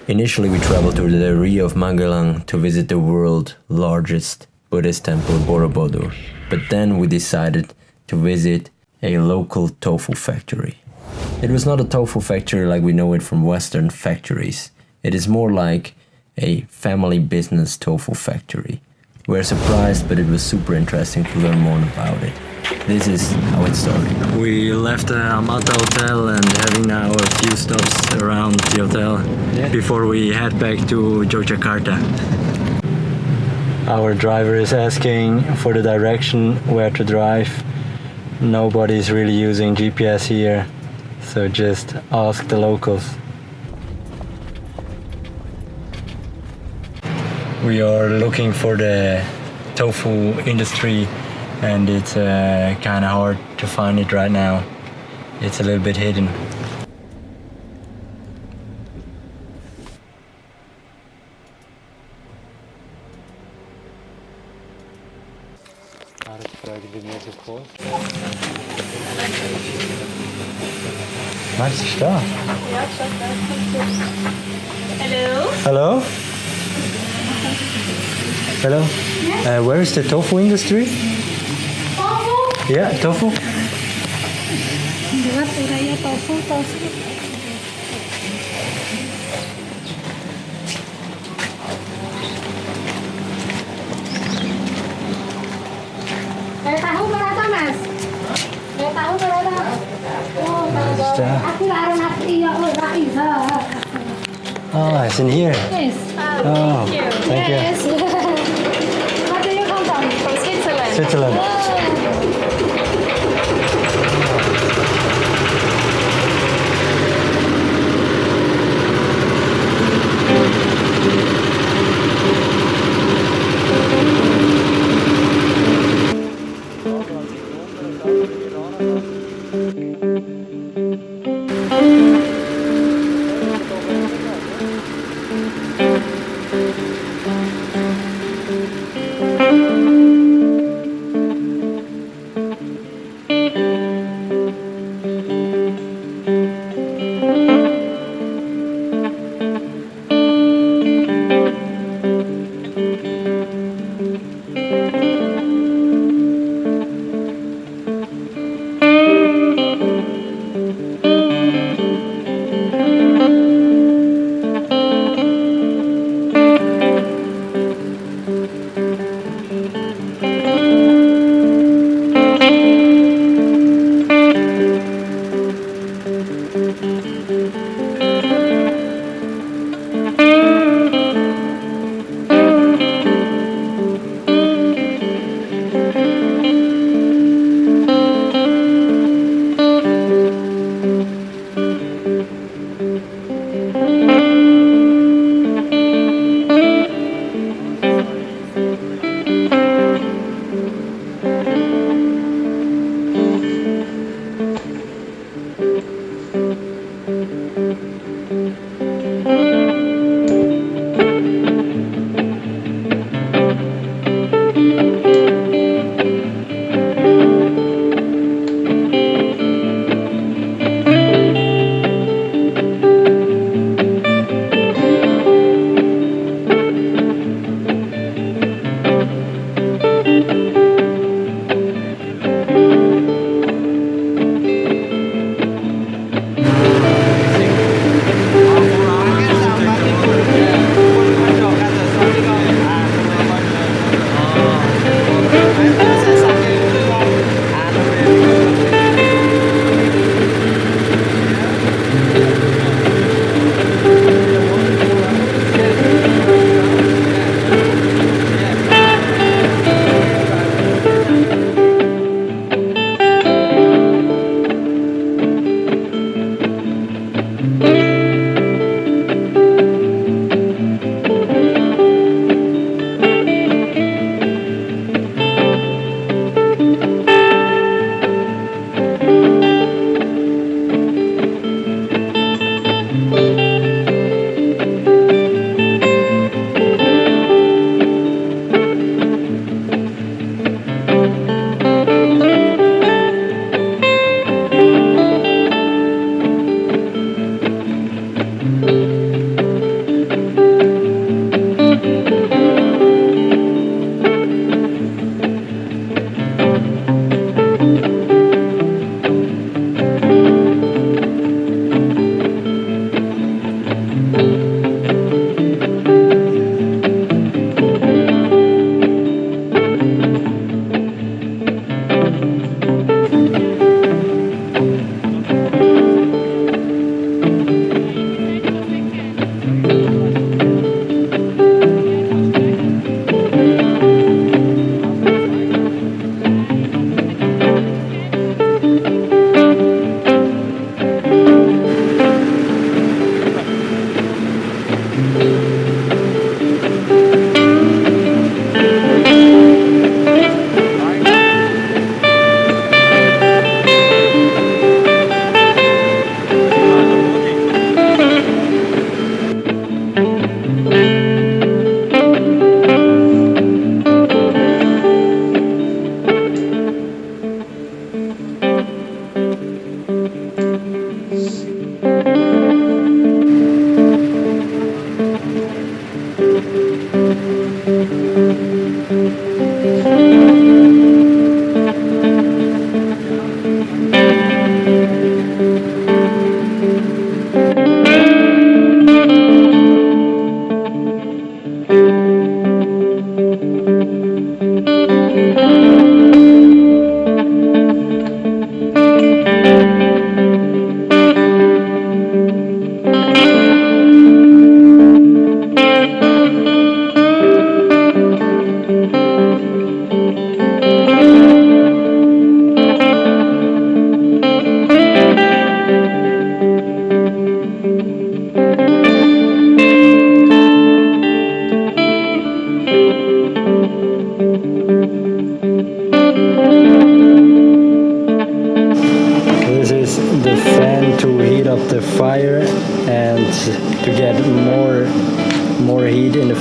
Initially, we traveled to the area of Magelang to visit the world's largest Buddhist temple, Borobodur. But then we decided to visit a local tofu factory. It was not a tofu factory like we know it from Western factories. It is more like a family business tofu factory. We were surprised, but it was super interesting to learn more about it. This is how it started. We left the Amata hotel and having now a few stops around the hotel before we head back to Yogyakarta. Our driver is asking for the direction where to drive. Nobody's really using GPS here, so just ask the locals. We are looking for the tofu industry, and it's kind of hard to find it right now. It's a little bit hidden. Max is da. Hello? Hello? Hello? Yes? Where is the tofu industry? Tofu? Yeah, tofu. Tofu. Tahu berapa, Mas? Tahu berapa? Oh, aku larang iya, Oh, it's in here. Yes. Oh, thank you. Yes. Where do you come from? From Switzerland. Switzerland.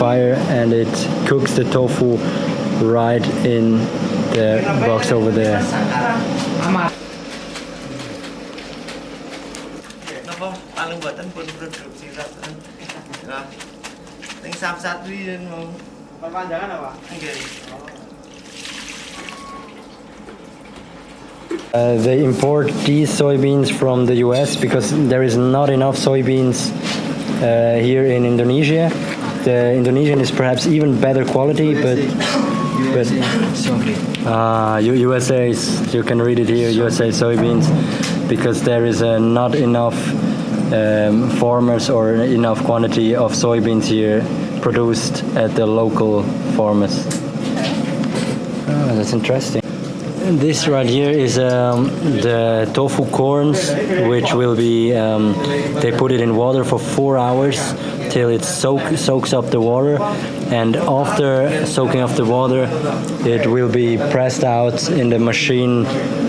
fire and it cooks the tofu right in the box over there. They import these soybeans from the US because there is not enough soybeans here in Indonesia. The Indonesian is perhaps even better quality, but USA is, you can read it here, USA soybeans, because there is not enough farmers or enough quantity of soybeans here produced at the local farmers. Oh, that's interesting. This right here is the tofu corns, which will be, they put it in water for 4 hours till it soaks up the water, and after soaking up the water it will be pressed out in the machine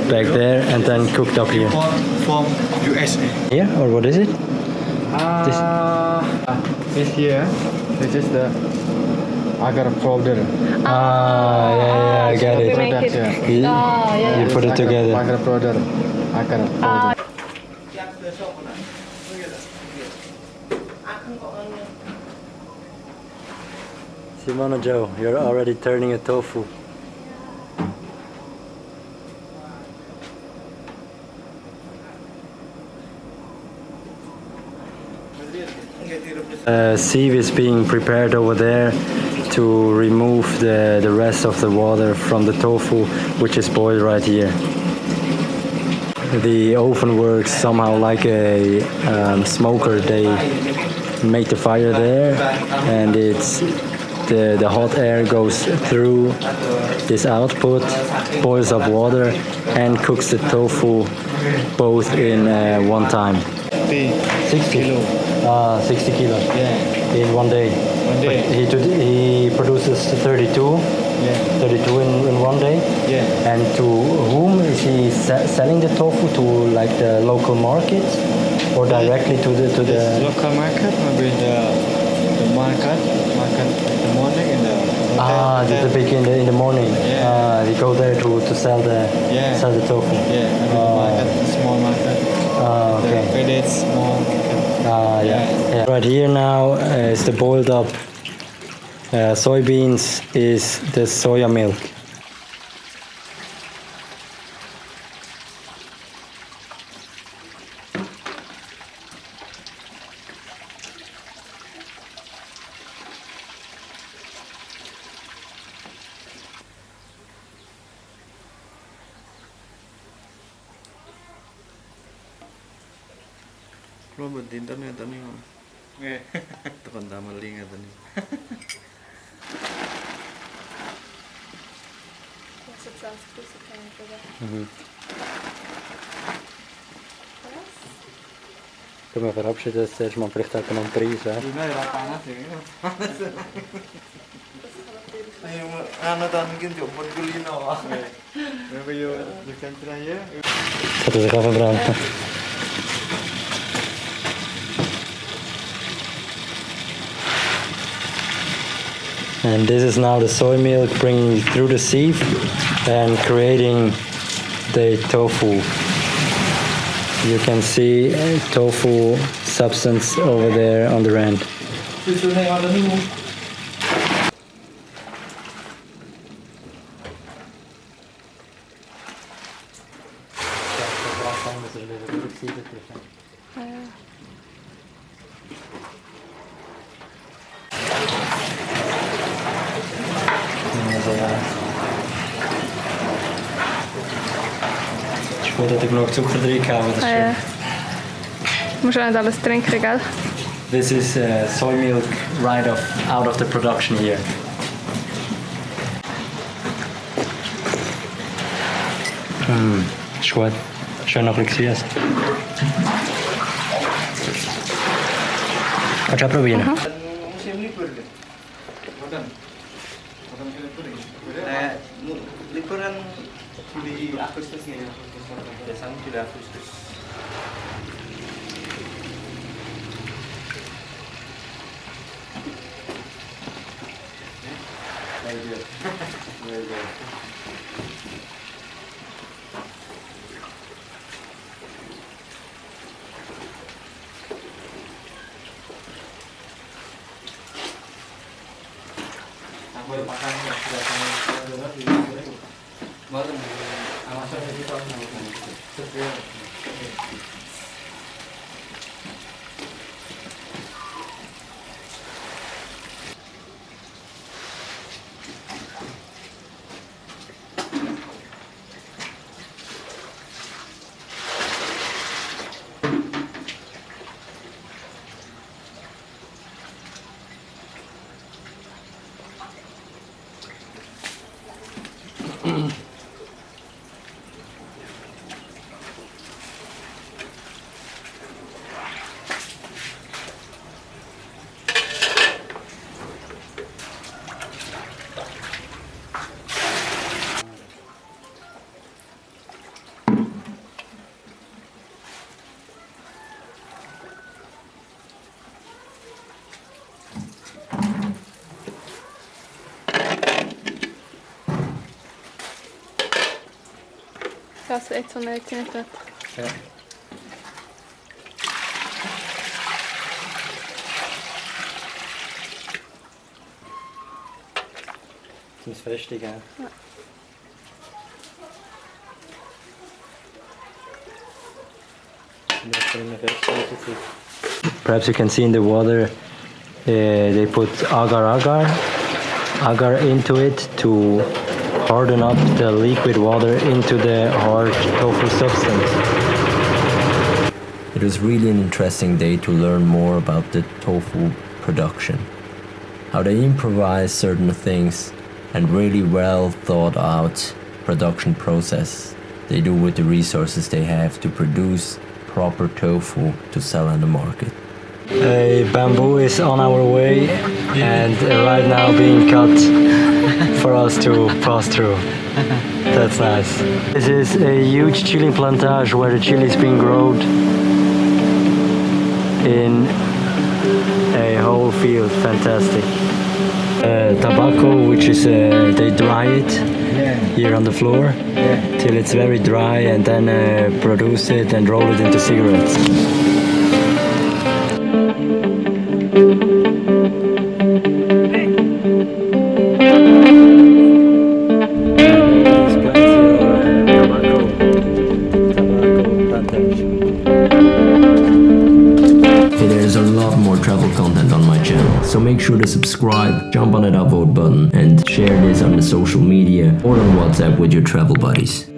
back there and then cooked up here. From USA. Yeah, or what is it? This here, this is the agar powder. Yeah, I get it. Make it. You put it together. Agar powder. Agar powder. Simona Joe, you're already turning a tofu. Sieve is being prepared over there to remove the rest of the water from the tofu, which is boiled right here. The oven works somehow like a smoker. They make the fire there, and it's the hot air goes through this output, boils up water, and cooks the tofu both in one time. 60 kilo. 60 kilos. Yeah. In one day. One day. But he produces 32. Yeah. 32 in one day. Yeah. And to whom is he selling the tofu? To like the local markets, or directly to the Local market, maybe the market in the morning in the the big in the morning. Yeah. They go there to sell the tofu. Yeah, maybe the market, small market. Okay. The village small market. Yeah. Right here now is the boiled up soybeans, is the soya milk. Robot di internet tadi mah. Tekan tamal link tadi. Können wir verabschieden, dass zuerst mal vielleicht auch noch einen Preis wäre. Ano tahu mungkin coba kulino. Maybe you can try here. Hat er sich auch verbrannt. And this is now the soy milk bringing through the sieve and creating the tofu. You can see tofu substance over there on the end. Ich wollte genug Zucker drin haben, das ist schön. Musst du nicht alles trinken, gell? This is soy milk right out of the production here. Ist gut. Schön noch ein bisschen gesüßt. Kannst du auch probieren? Musim libur deh. Liburan di Agustus nih, biasanya di Agustus. Boleh pakai ya, sudah sama dengar di sini. Baru awas aja di tahun ini. Det är alltså ett som är knutet. Ja. Zum Festigen. Ja. Perhaps you can see in the water they put agar into it to harden up the liquid water into the hard tofu substance. It was really an interesting day to learn more about the tofu production. How they improvise certain things and really well thought out production process they do with the resources they have to produce proper tofu to sell in the market. A bamboo is on our way and right now being cut for us to pass through. That's nice. This is a huge chili plantage where the chili is being grown in a whole field. Fantastic. Tobacco, which is they dry it here on the floor till it's very dry and then produce it and roll it into cigarettes. There's a lot more travel content on my channel, so make sure to subscribe, jump on that upvote button, and share this on the social media or on WhatsApp with your travel buddies.